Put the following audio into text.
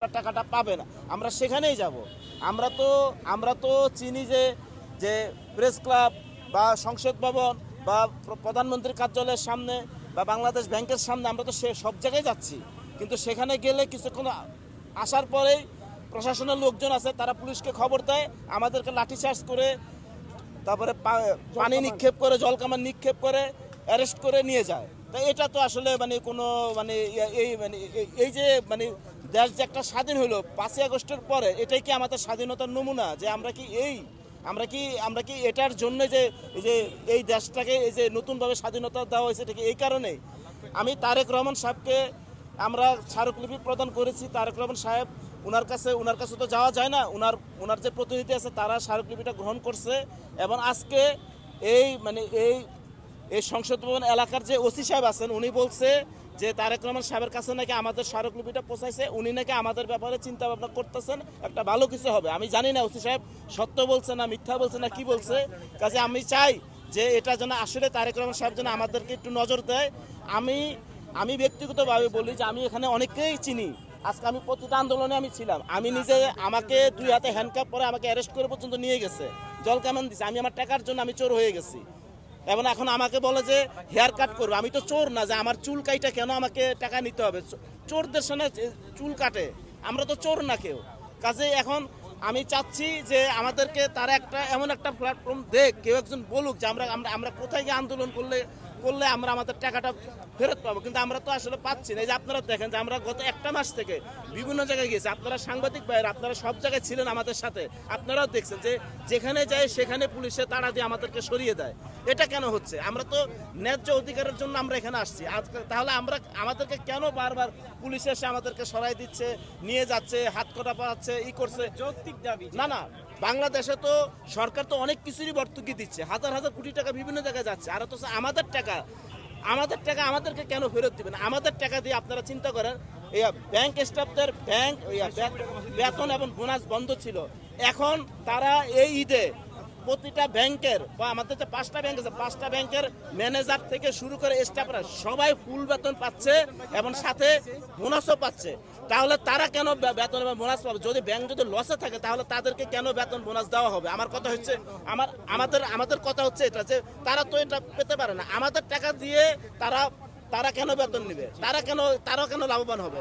টাকাটা পাবে না, আমরা সেখানেই যাব। আমরা তো চিনি যে প্রেস ক্লাব বা সংসদ ভবন বা প্রধানমন্ত্রীর কার্যালয়ের সামনে বা বাংলাদেশ ব্যাংকের সামনে আমরা তো সব জায়গায় যাচ্ছি, কিন্তু সেখানে গেলে কিছুক্ষণ আসার পরেই প্রশাসনের লোকজন আছে, তারা পুলিশকে খবর দেয়, আমাদেরকে লাঠিচার্জ করে, তারপরে পানি নিক্ষেপ করে, জলকামান নিক্ষেপ করে, অ্যারেস্ট করে নিয়ে যায়। তাই এটা তো আসলে কোনো এই যে দেশ যে একটা স্বাধীন হলো 5ই আগস্টের পরে, এটাই কি আমাদের স্বাধীনতার নমুনা? যে আমরা কি এটার জন্য যে এই দেশটাকে এই যে নতুনভাবে স্বাধীনতা দেওয়া হয়েছে, এটা কি এই কারণে? আমি তারেক রহমান সাহেবকে আমরা স্মারকলিপি প্রদান করেছি। তারেক রহমান সাহেব ওনার কাছে তো যাওয়া যায় না, ওনার যে প্রতিনিধি আছে তারা স্মারকলিপিটা গ্রহণ করছে। এবং আজকে এই সংসদ ভবন এলাকার যে ওসি সাহেব আছেন, উনি বলছে যে তারেক রহমান সাহেবের কাছে নাকি আমাদের স্মারকলিপিটা পৌঁছাইছে, উনি নাকি আমাদের ব্যাপারে চিন্তা ভাবনা করতেছেন, একটা ভালো কিছু হবে। আমি জানি না ওসি সাহেব সত্য বলছে না মিথ্যা বলছে না কি বলছে, কাজে আমি চাই যে এটা যেন আসলে তারেক রহমান সাহেব যেন আমাদেরকে একটু নজর দেয়। আমি ব্যক্তিগতভাবে বলি যে আমি এখানে অনেকেই চিনি, আজকে আমি প্রতিটা আন্দোলনে আমি ছিলাম, আমি নিজে, আমাকে 2 হাতে হ্যান্ডকাপ পরে আমাকে অ্যারেস্ট করে পর্যন্ত নিয়ে গেছে, জল কামান দিছে, আমি আমার টাকার জন্য আমি চোর হয়ে গেছি। এবং এখন আমাকে বলে যে হেয়ার কাট করবো, আমি তো চোর না যে আমার চুল কাইটা কেন আমাকে টাকা নিতে হবে? চোরদের সঙ্গে চুল কাটে, আমরা তো চোর না কেউ। কাজে এখন আমি চাচ্ছি যে আমাদেরকে তারা এমন একটা প্ল্যাটফর্ম দেখ, কেউ একজন বলুক যে আমরা কোথায় গিয়ে আন্দোলন করলে আমরা আমাদের টাকাটা ফেরত পাবো, কিন্তু আমরা তো আসলে পাচ্ছি না। এই যে আপনারা দেখেন যে আমরা গত একটা মাস থেকে বিভিন্ন জায়গায় গেছি, আপনারা সাংবাদিক ভাইয়েরা আপনারা সব জায়গায় ছিলেন আমাদের সাথে, আপনারাও দেখছেন যে যেখানে যায় সেখানে পুলিশে তাড়া দিয়ে আমাদেরকে সরিয়ে দেয়। এটা কেন হচ্ছে? আমরা তো ন্যায্য অধিকারের জন্য আমরা এখানে আসছি, তাহলে আমাদেরকে কেন বারবার পুলিশ এসে আমাদেরকে সরাই দিচ্ছে, নিয়ে যাচ্ছে, হাত কটা পাচ্ছে, করছে? যৌক্তিক দাবি না, বাংলাদেশে তো সরকার তো অনেক কিছুরই ভর্তুকি দিচ্ছে, হাজার হাজার কোটি টাকা বিভিন্ন জায়গায় যাচ্ছে, আর তো আমাদের টাকা আমাদেরকে কেন ফেরত দিবেন? আমাদের টাকা দিয়ে আপনারা চিন্তা করেন, এই ব্যাংক স্টাফদের বেতন এবং বোনাস বন্ধ ছিল, এখন তারা এই ঈদে প্রতিটা ব্যাংকের বা আমাদের যে 5টা ব্যাংক আছে, 5টা ব্যাংকের ম্যানেজার থেকে শুরু করে স্টাফরা সবাই ফুল বেতন পাচ্ছে এবং সাথে বোনাসও পাচ্ছে। তাহলে তারা কেন বেতন এবং বোনাস পাবে? যদি ব্যাংক যদি লসে থাকে তাহলে তাদেরকে কেন বেতন বোনাস দেওয়া হবে? আমার কথা হচ্ছে আমাদের কথা হচ্ছে এটা, যে তারা তো এটা পেতে পারে না, আমাদের টাকা দিয়ে তারা কেন বেতন নেবে? তারা কেন লাভবান হবে?